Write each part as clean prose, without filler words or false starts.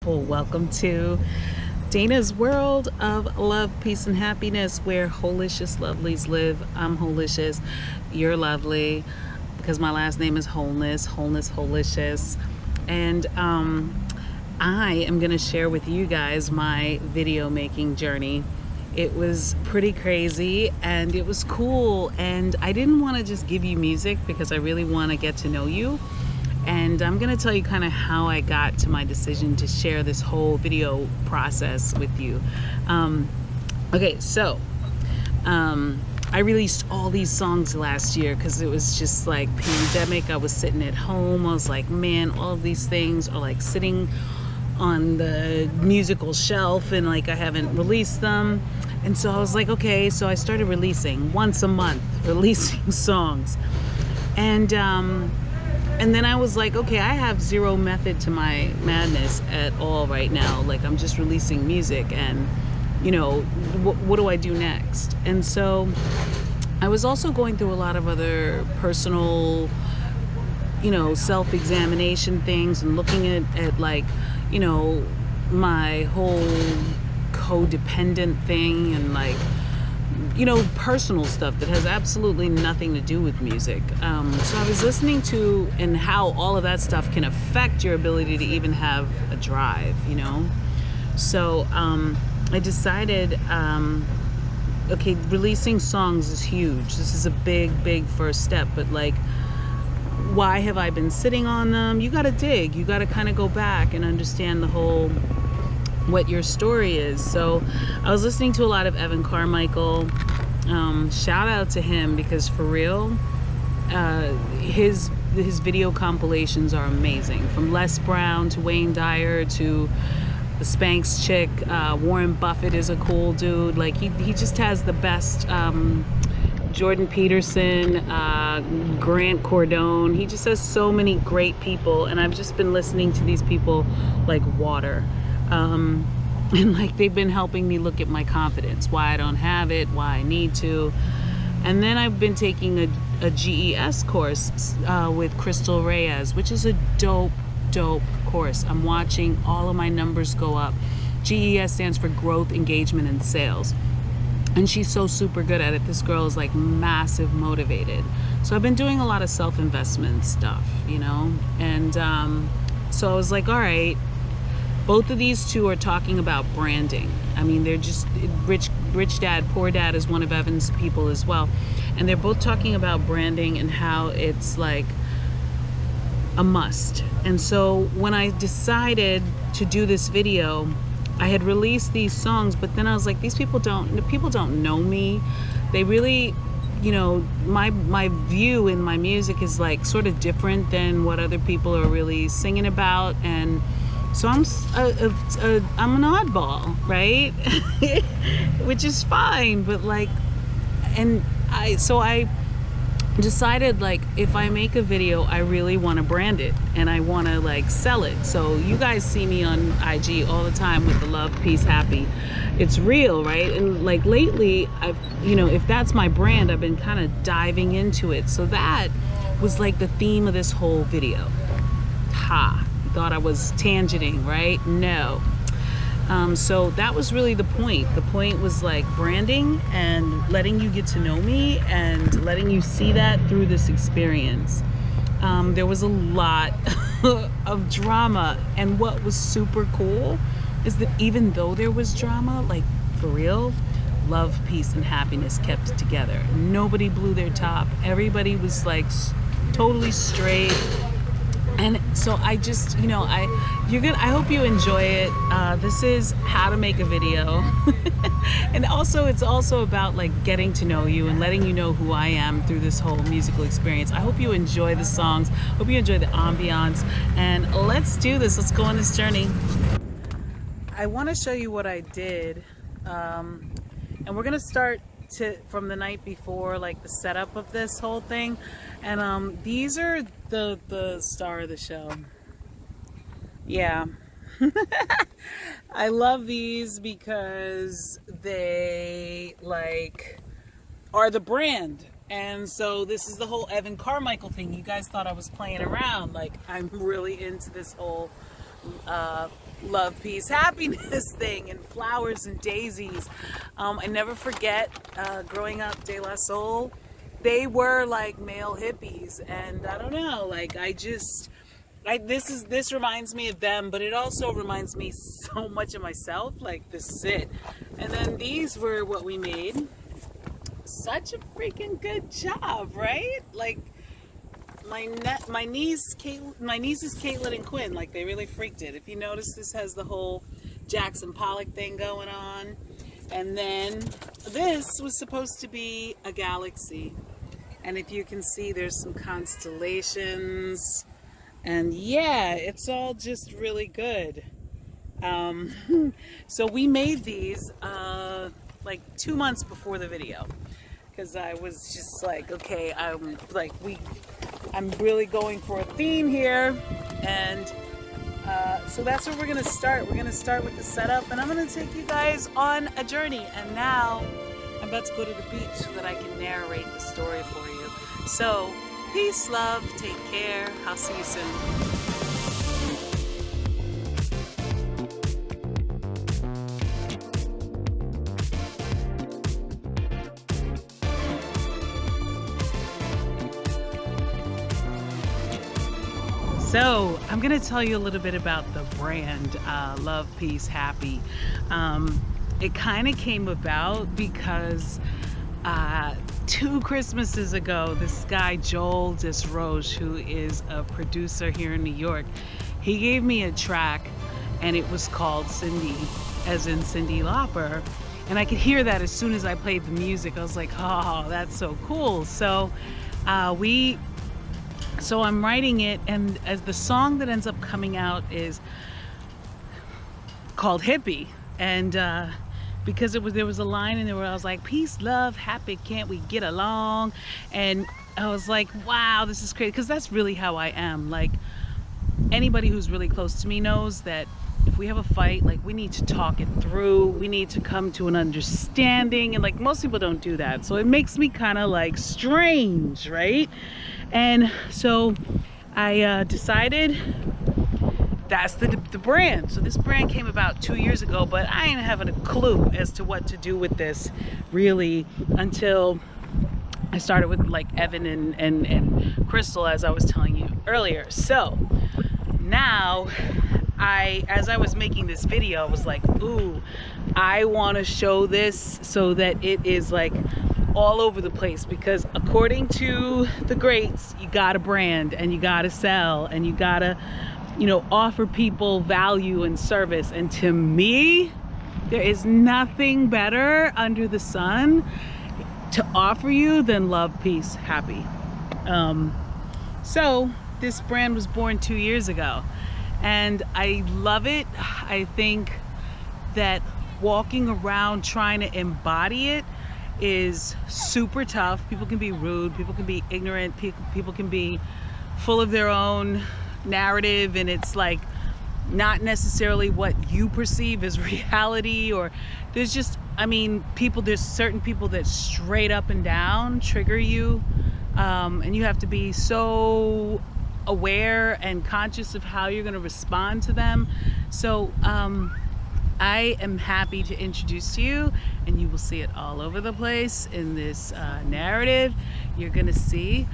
Well, welcome to Dana's world of love, peace, and happiness, where holicious lovelies live. I'm holicious, you're lovely, because my last name is Wholeness, holicious. And I am going to share with you guys my video making journey. It was pretty crazy and it was cool, and I didn't want to just give you music because I really want to get to know you. And I'm going to tell you kind of how I got to my decision to share this whole video process with you. Okay, so I released all these songs last year because it was just like pandemic. I was sitting at home. I was like, man, all of these things are like sitting on the musical shelf and like I haven't released them. And so I was like, okay, so I started releasing once a month, releasing songs. And then I was like, okay, I have zero method to my madness at all right now. Like, I'm just releasing music, and, you know, what do I do next? And so I was also going through a lot of other personal, you know, self-examination things, and looking at like, you know, my whole codependent thing, and like, you know, personal stuff that has absolutely nothing to do with music. So I was listening to and how all of that stuff can affect your ability to even have a drive, you know? So I decided, okay, releasing songs is huge. This is a big first step, but like, why have I been sitting on them? You gotta dig, you gotta kind of go back and understand the whole, what your story is. So I was listening to a lot of Evan Carmichael. Shout out to him, because for real, his video compilations are amazing. From Les Brown to Wayne Dyer to the Spanx chick. Warren Buffett is a cool dude. Like he just has the best. Jordan Peterson, Grant Cardone. He just has so many great people, and I've just been listening to these people like water. And like, they've been helping me look at my confidence, why I don't have it, why I need to. And then I've been taking a GES course with Crystal Reyes, which is a dope course. I'm watching all of my numbers go up. GES stands for Growth, Engagement, and Sales. And she's so super good at it. This girl is like massive motivated. So I've been doing a lot of self-investment stuff, you know? And so I was like, all right, both of these two are talking about branding. I mean, they're just, Rich Dad, Poor Dad is one of Evan's people as well. And they're both talking about branding and how it's like a must. And so when I decided to do this video, I had released these songs, but then I was like, these people don't know me. They really, you know, my view in my music is like sort of different than what other people are really singing about. And so I'm an oddball, right? Which is fine, but like, and I decided, like, if I make a video, I really want to brand it and I want to like sell it. So you guys see me on IG all the time with the love, peace, happy. It's real, right? And like lately, I've, you know, if that's my brand, I've been kind of diving into it. So that was like the theme of this whole video. Thought I was tangenting, right? No. So that was really the point. The point was like branding and letting you get to know me and letting you see that through this experience. There was a lot of drama, and what was super cool is that even though there was drama, like for real, love, peace, and happiness kept it together. Nobody blew their top. Everybody was like totally straight. And so I just, you know, I hope you enjoy it. This is how to make a video. And also, it's also about like getting to know you and letting you know who I am through this whole musical experience. I hope you enjoy the songs. Hope you enjoy the ambiance. And let's do this. Let's go on this journey. I want to show you what I did. And we're going to start from the night before, like the setup of this whole thing. And these are the star of the show. Yeah. I love these because they like are the brand. And so this is the whole Evan Carmichael thing. You guys thought I was playing around. Like, I'm really into this whole love, peace, happiness thing and flowers and daisies. I never forget growing up, De La Soul, they were like male hippies, and I don't know, like this reminds me of them, but it also reminds me so much of myself. Like, this is it. And then these were what we made. Such a freaking good job, right? Like, my nieces Caitlin and Quinn, like, they really freaked it. If you notice, this has the whole Jackson Pollock thing going on. And then this was supposed to be a galaxy. And if you can see, there's some constellations. And yeah, it's all just really good. So we made these like 2 months before the video, because I was just like, okay, I'm really going for a theme here. And so that's where we're gonna start. We're gonna start with the setup, and I'm gonna take you guys on a journey. And now I'm about to go to the beach so that I can narrate the story for you. So peace, love, take care. I'll see you soon. So I'm going to tell you a little bit about the brand Love, Peace, Happy. It kind of came about because 2 Christmases ago, this guy Joel Desroche, who is a producer here in New York, he gave me a track, and it was called Cindy, as in Cyndi Lauper. And I could hear that as soon as I played the music. I was like, oh, that's so cool. So So I'm writing it, and as the song that ends up coming out is called Hippie. And because there was a line in there where I was like, peace, love, happy, can't we get along? And I was like, wow, this is crazy, because that's really how I am. Like, anybody who's really close to me knows that if we have a fight, like, we need to talk it through. We need to come to an understanding, and like, most people don't do that. So it makes me kind of like strange, right? And so I decided that's the brand. So this brand came about 2 years ago, but I ain't having a clue as to what to do with this really until I started with like Evan and Crystal, as I was telling you earlier. So now as I was making this video, I was like, ooh, I want to show this so that it is like all over the place, because according to the greats, you gotta brand, and you gotta sell, and you gotta, you know, offer people value and service. And to me, there is nothing better under the sun to offer you than love, peace, happy. So this brand was born 2 years ago, and I love it. I think that walking around trying to embody it is super tough. People can be rude, people can be ignorant, people can be full of their own narrative, and it's like not necessarily what you perceive as reality. Or there's just, I mean, there's certain people that straight up and down trigger you, and you have to be so aware and conscious of how you're going to respond to them. So I am happy to introduce to you, and you will see it all over the place in this narrative. You're gonna see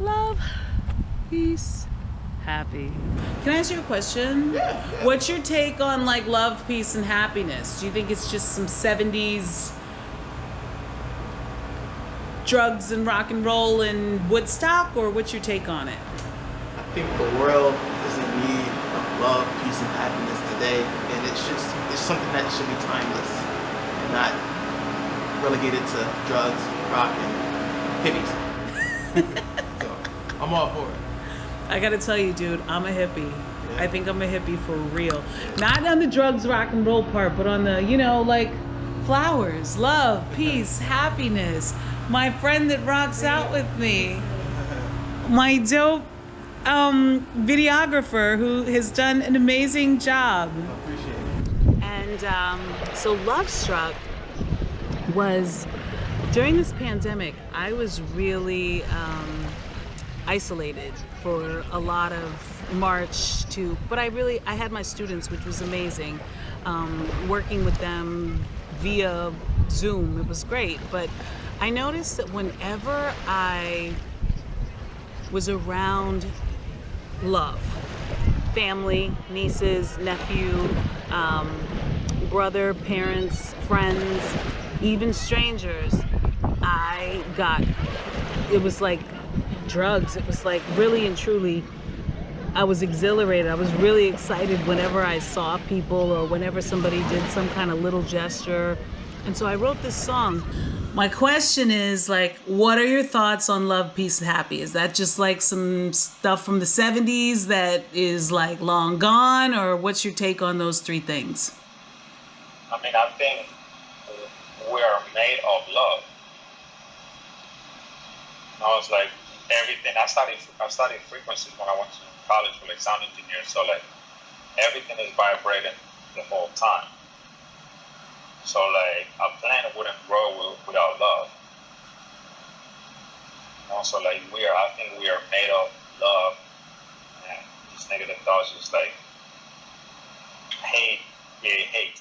love, peace, happy. Can I ask you a question? Yeah. What's your take on like love, peace, and happiness? Do you think it's just some 70s drugs and rock and roll and Woodstock, or what's your take on it? I think the world is in need of love, peace, and happiness today, and it's something that should be timeless and not relegated to drugs, rock, and hippies. So I'm all for it. I gotta tell you, dude, I'm a hippie. Yeah. I think I'm a hippie for real. Not on the drugs, rock and roll part, but on the, you know, like flowers, love, peace, happiness. My friend that rocks out with me, my dope videographer who has done an amazing job. I appreciate it. And so Love Struck was, during this pandemic, I was really isolated for a lot of March to, but I had my students, which was amazing. Working with them via Zoom, it was great. But I noticed that whenever I was around love, family, nieces, nephew, brother, parents, friends, even strangers, it was like drugs. It was like really and truly, I was exhilarated. I was really excited whenever I saw people or whenever somebody did some kind of little gesture. And so I wrote this song. My question is, like, what are your thoughts on love, peace, and happy? Is that just like some stuff from the 70s that is like long gone, or what's your take on those three things? I mean, I think we are made of love. I was like everything. I studied frequencies when I went to college for like sound engineer. So like everything is vibrating the whole time. So like a plant wouldn't grow without love. So like I think we are made of love, and these negative thoughts just like hate, hate.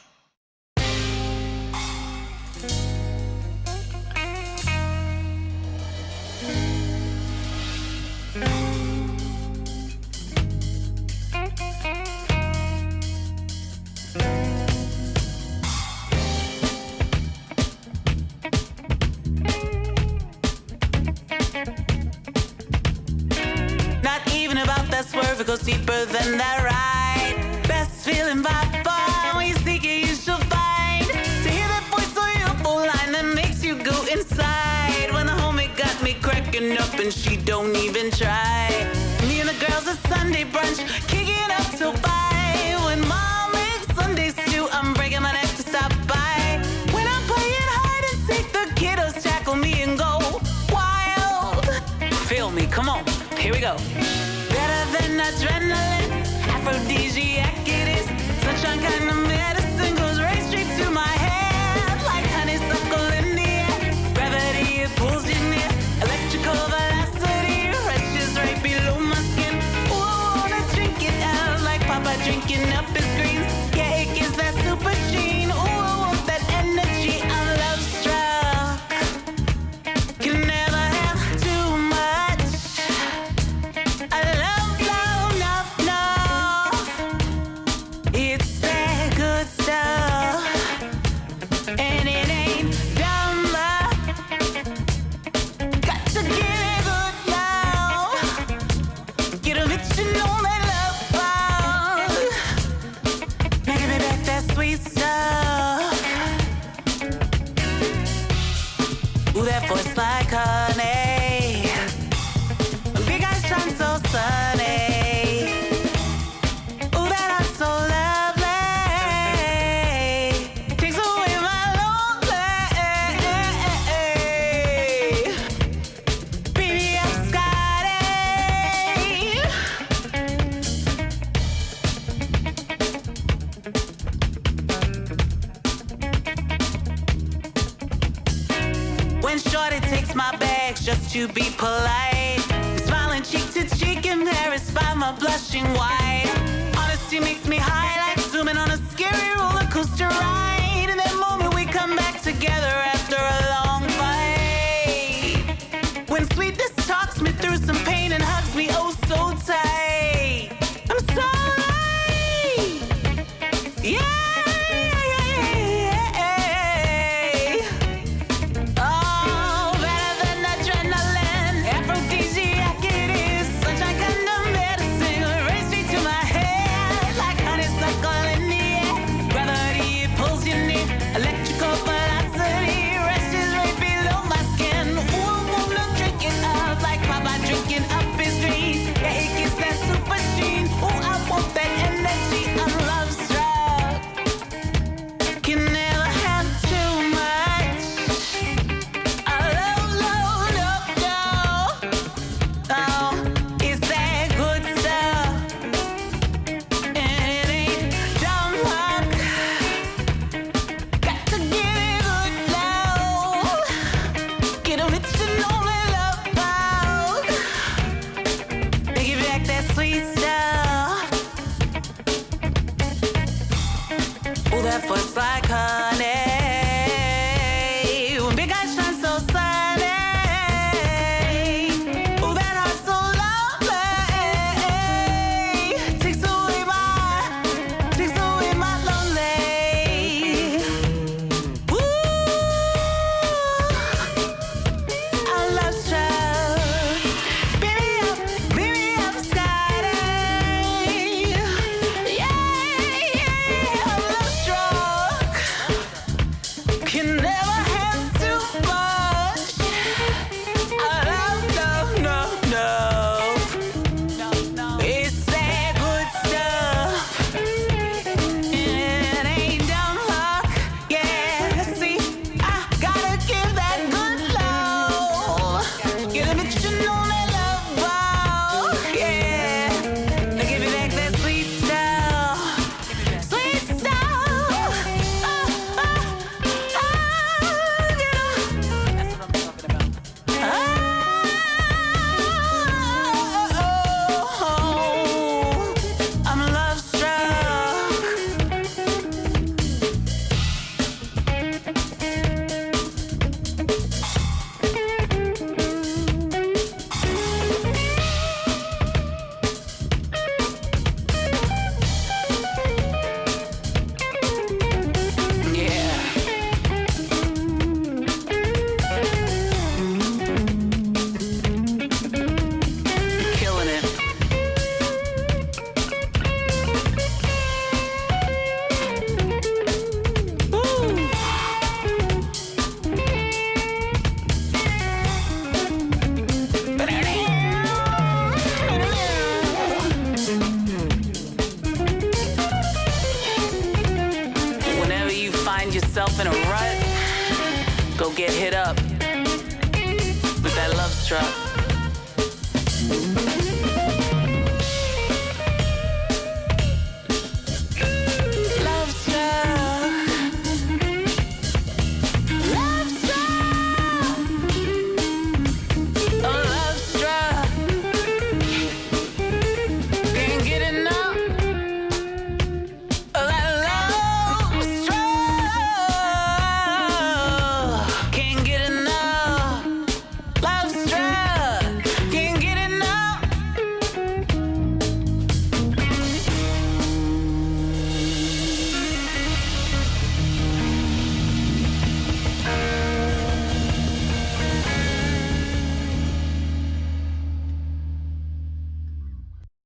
That swerve, it goes deeper than that ride. Best feeling by far, when you seek it, you shall find. To hear that voice on your phone line that makes you go inside. When the homie got me cracking up and she don't even try. Me and the girls at Sunday brunch, kicking up till 5. When mom makes Sunday stew, I'm breaking my neck to stop by. When I'm playing hide and seek, the kiddos tackle me and go wild. Feel me, come on, here we go. Better than adrenaline, aphrodisiac it is. Sunshine kind of medicine goes right straight to my head. Like honeysuckle in the air, gravity it pulls you near. Electrical velocity rushes right below my skin. Ooh, I wanna drink it out like Papa drinking up his greens. Yeah, it gives that super sheen. Ooh, I want that energy, I'm love struck. Can never have too much. I love enough. It's that good stuff, and it ain't dumb. Got to get it good now. Get 'em itching on that love bug. Now give me back that sweet stuff. Ooh, that voice like honey. Big eyes shine so sunny. Ooh, that heart so lovely. Takes away my lonely. Baby, I'm Scotty. When shorty takes my bags just to be polite, smiling cheek to cheek, embarrassed by my blushing white. Honesty makes me high, like zooming on a scary roller coaster ride. In that moment we come back together after a long fight. When sweetness talks me through some pain and hugs me oh so tight. I'm sorry. Yeah. Oh, better than adrenaline, aphrodisiac it is. Sunshine kind of medicine, right straight to my head. Like honeysuckle in the air, gravity it pulls you near. Electrical velocity rushes right below my skin. Ooh, I wanna drink it up like Papa drinking up his dreams. Yeah, it gives that super sheen. Ooh, I want that energy, I'm love struck. that voice like honey. When big eyes shine so sunny. Oh, that heart so lonely. Takes away my lonely. Ooh, I love struck. Baby, I'm starting. Yeah, I'm love struck. Can never have too much. I love, no. It's that good stuff. It ain't dumb luck. Yeah, see, I gotta give that good love. Get a bitch you know that love ball. Yeah, now give me back that sweet stuff. Sweet stuff. That's what I'm talking about. I'm love struck. Yeah. Killing it. Woo. Whenever you find yourself in a rut, go get hit up with that love struck.